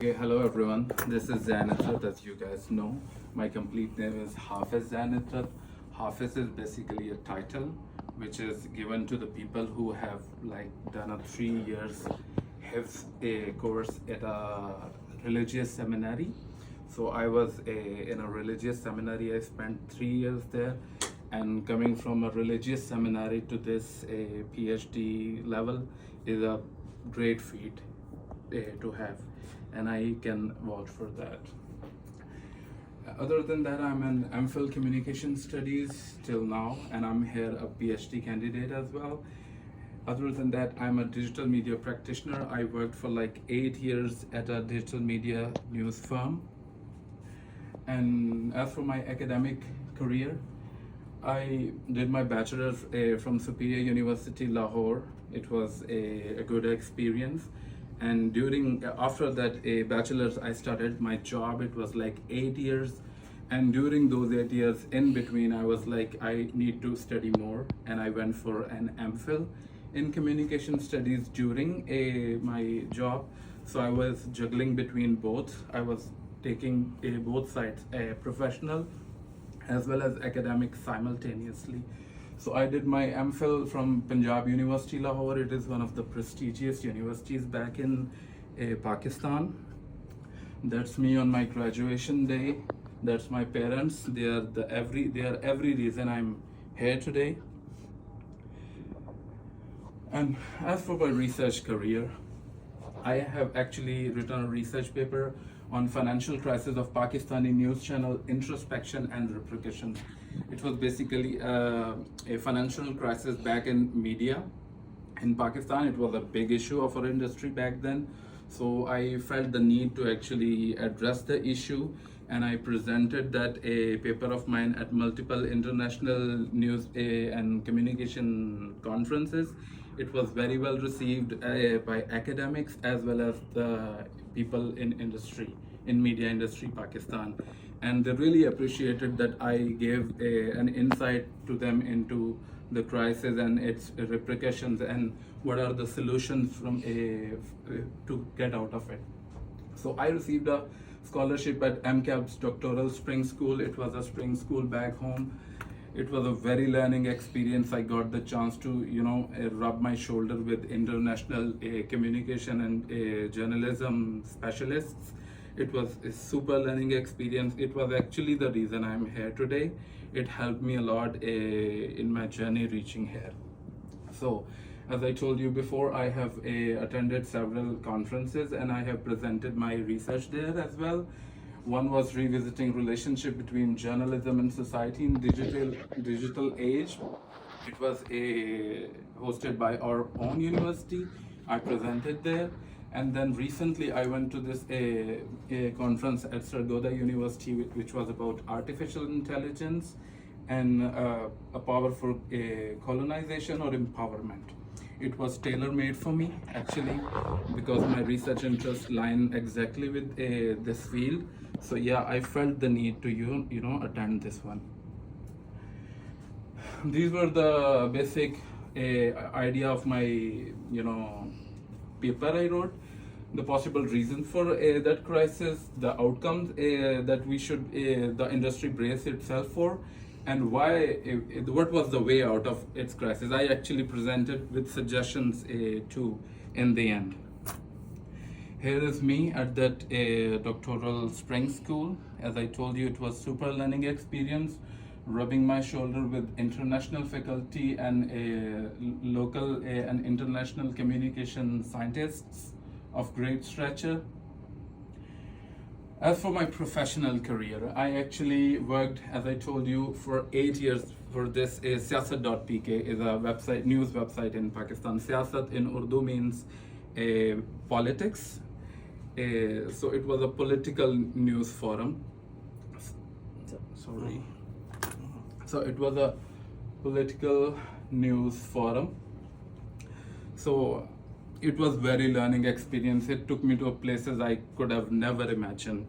Okay, hello everyone. This is Zain Itrat, as you guys know. My complete name is Hafiz Zain Itrat. Hafiz is basically a title which is given to the people who have done a 3 years Hifz a course at a religious seminary. So I was in a religious seminary. I spent 3 years there, and coming from a religious seminary to this PhD level is a great feat to have, and I can vouch for that. Other than that, I'm an MPhil Communication Studies till now, and I'm here a PhD candidate as well. Other than that, I'm a digital media practitioner. I worked for like 8 years at a digital media news firm. And as for my academic career, I did my bachelor's from Superior University, Lahore. It was a good experience. And after that bachelor's, I started my job. It was like 8 years. And during those 8 years, in between, I was like, I need to study more. And I went for an MPhil in communication studies during my job. So I was juggling between both. I was taking both sides, professional as well as academic simultaneously. So I did my MPhil from Punjab University, Lahore. It is one of the prestigious universities back in Pakistan. That's me on my graduation day. That's my parents. They are every reason I'm here today. And as for my research career, I have actually written a research paper on financial crisis of Pakistani news channel introspection and repercussions. It was basically a financial crisis back in media in Pakistan. It was a big issue of our industry back then. So I felt the need to actually address the issue, and I presented that a paper of mine at multiple international news and communication conferences. It was very well received by academics as well as the people in media industry Pakistan, and they really appreciated that I gave an insight to them into the crisis and its repercussions and what are the solutions to get out of it. So I received a scholarship at MCAB's doctoral spring school. It was a spring school back home. It was a very learning experience. I got the chance to, rub my shoulder with international communication and journalism specialists. It was a super learning experience. It was actually the reason I'm here today. It helped me a lot in my journey reaching here. So, as I told you before, I have attended several conferences and I have presented my research there as well. One was revisiting relationship between journalism and society in digital age. It was hosted by our own university. I presented there. And then recently I went to this a conference at Sargodha University, which was about artificial intelligence and a power for colonization or empowerment. It was tailor-made for me actually, because my research interests line exactly with this field. So yeah, I felt the need to attend this one. These were the basic idea of my paper I wrote, the possible reasons for that crisis, the outcomes that we should the industry brace itself for, and what was the way out of its crisis. I actually presented with suggestions too in the end. Here is me at that doctoral spring school. As I told you, it was super learning experience, rubbing my shoulder with international faculty and local and international communication scientists of great stature. As for my professional career, I actually worked, as I told you, for 8 years for this. Siyasat.pk is a website, news website in Pakistan. Siyasat in Urdu means politics. So it was a political news forum. Sorry. So it was a political news forum. So it was very learning experience. It took me to places I could have never imagined.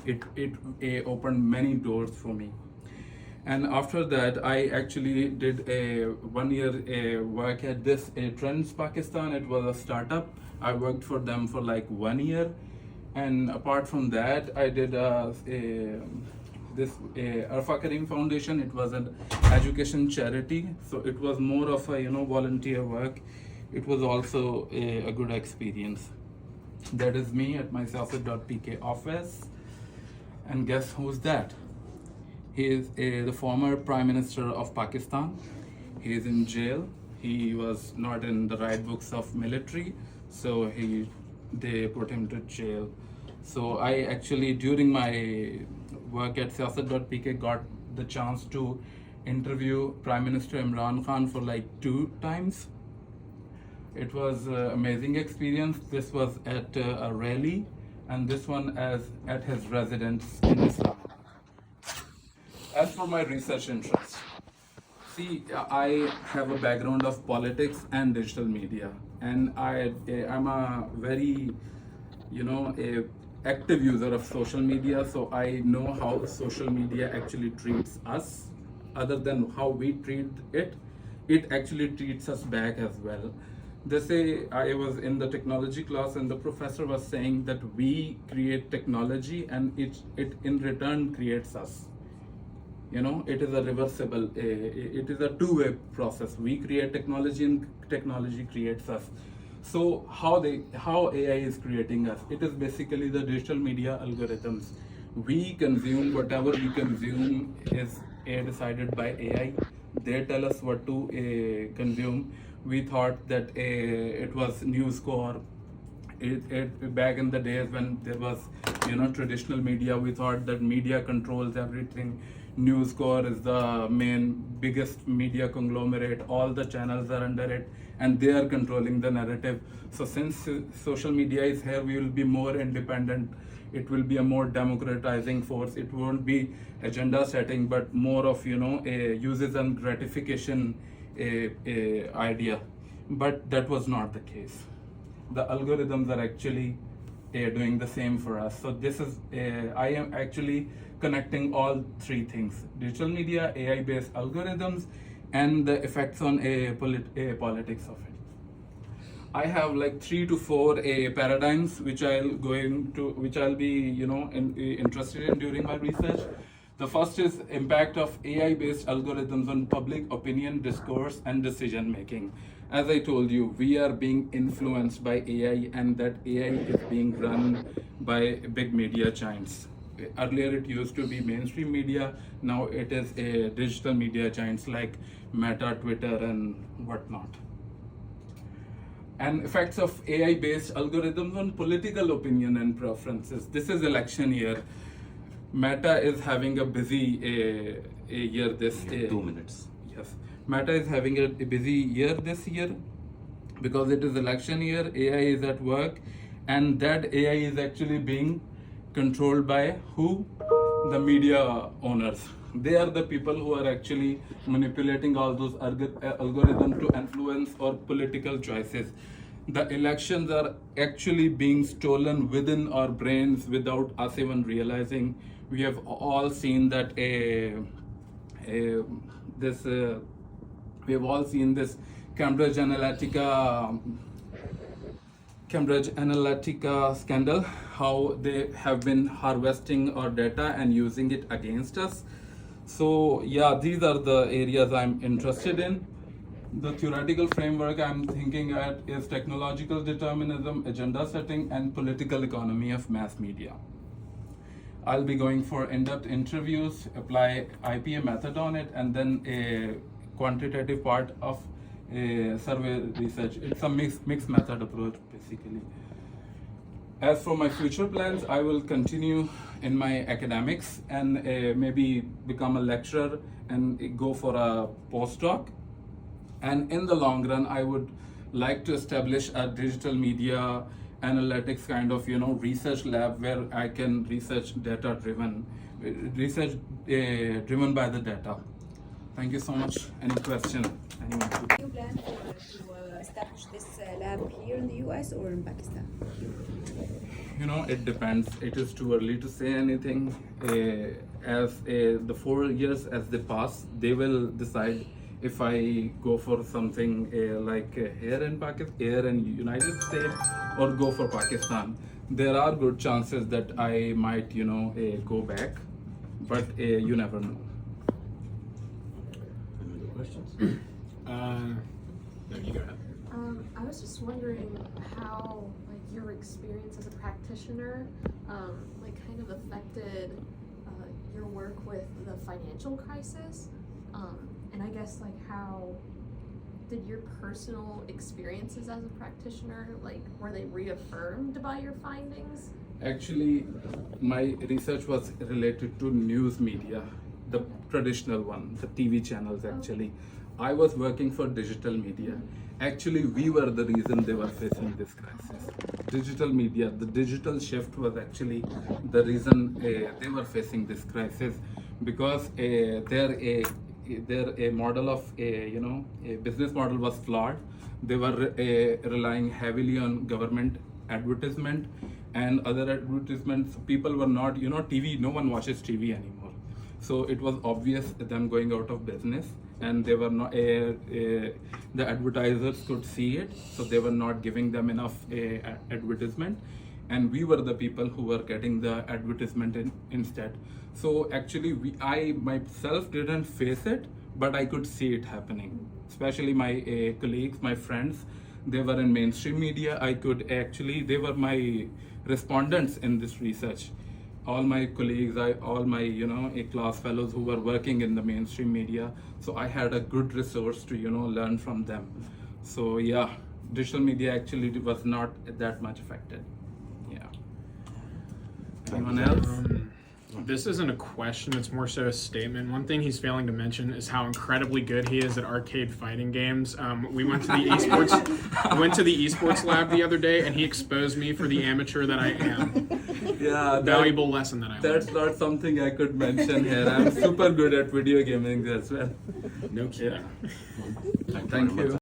It opened many doors for me. And after that, I actually did a 1 year work at this Trends Pakistan. It was a startup. I worked for them for like 1 year. And apart from that, I did this Arfa Karim Foundation. It was an education charity. So it was more of a, volunteer work. It was also a good experience. That is me at my Siyasat.pk office. And guess who's that? He is the former Prime Minister of Pakistan. He is in jail. He was not in the right books of military, so they put him to jail. So I actually, during my work at Siyasat.pk, got the chance to interview Prime Minister Imran Khan for like 2 times. It was an amazing experience. This was at a rally, and this one at his residence in Islam. As for my research interests, see, I have a background of politics and digital media, and I'm a very, a active user of social media, so I know how social media actually treats us. Other than how we treat it, it actually treats us back as well. They say, I was in the technology class and the professor was saying that we create technology and it in return creates us. It is a reversible, it is a two-way process. We create technology and technology creates us. So how AI is creating us? It is basically the digital media algorithms. We consume whatever we consume is decided by AI. They tell us what to consume. We thought that it was News Corp. Back in the days when there was traditional media, we thought that media controls everything. News Corp is the biggest media conglomerate. All the channels are under it, and they are controlling the narrative. So since social media is here, we will be more independent. It will be a more democratizing force. It won't be agenda setting, but more of a uses and gratification idea. But that was not the case. The algorithms are actually doing the same for us. So this is I am actually connecting all 3 things: digital media, AI-based algorithms, and the effects on politics of it. I have like 3 to 4 paradigms which I'll be interested in during my research. The first is impact of AI-based algorithms on public opinion, discourse, and decision making. As I told you, we are being influenced by AI, and that AI is being run by big media giants. Earlier it used to be mainstream media, now it is a digital media giants like Meta, Twitter, and whatnot. And effects of AI-based algorithms on political opinion and preferences. This is election year. Meta is having a busy year this year. 2 minutes. Yes. Meta is having a busy year this year because it is election year. AI is at work, and that AI is actually being controlled by who? The media owners. They are the people who are actually manipulating all those algorithms to influence our political choices. The elections are actually being stolen within our brains without us even realizing. We have all seen that we have all seen this Cambridge Analytica scandal, how they have been harvesting our data and using it against us. So yeah, these are the areas I'm interested in. The theoretical framework I'm thinking at is technological determinism, agenda setting, and political economy of mass media. I'll be going for in-depth interviews, apply IPA method on it, and then a quantitative part of survey research. It's a mixed method approach, basically. As for my future plans, I will continue in my academics and maybe become a lecturer and go for a postdoc. And in the long run, I would like to establish a digital media analytics kind of research lab where I can research driven by the data. Thank you so much. Any question? Anyone? Do you plan to establish this lab here in the US or in Pakistan? It depends. It is too early to say anything. As the 4 years as they pass, they will decide if I go for something like here in Pakistan, here in United States, or go for Pakistan. There are good chances that I might, go back, but you never know. Any other questions? No, you go ahead. I was just wondering how, like, your experience as a practitioner, kind of affected your work with the financial crisis, and I guess, like, how did your personal experiences as a practitioner, were they reaffirmed by your findings? Actually, my research was related to news media, the traditional one, the TV channels actually. I was working for digital media. Actually, we were the reason they were facing this crisis. Digital media, the digital shift was actually the reason they were facing this crisis, because their model of a business model was flawed. They were relying heavily on government advertisement and other advertisements. People were not, TV. No one watches TV anymore. So it was obvious them going out of business, and they were not. The advertisers could see it, so they were not giving them enough advertisement, and we were the people who were getting the advertisement instead. So actually, I myself didn't face it, but I could see it happening. Especially my colleagues, my friends, they were in mainstream media. They were my respondents in this research. All my colleagues, all my class fellows who were working in the mainstream media. So I had a good resource to learn from them. So yeah, digital media actually was not that much affected. Yeah. Anyone else? This isn't a question, it's more so a statement. One thing he's failing to mention is how incredibly good he is at arcade fighting games. We went to the esports lab the other day, and he exposed me for the amateur that I am. Yeah, valuable lesson that I learned. That's not something I could mention here. I'm super good at video gaming as well. No kidding. Thank you.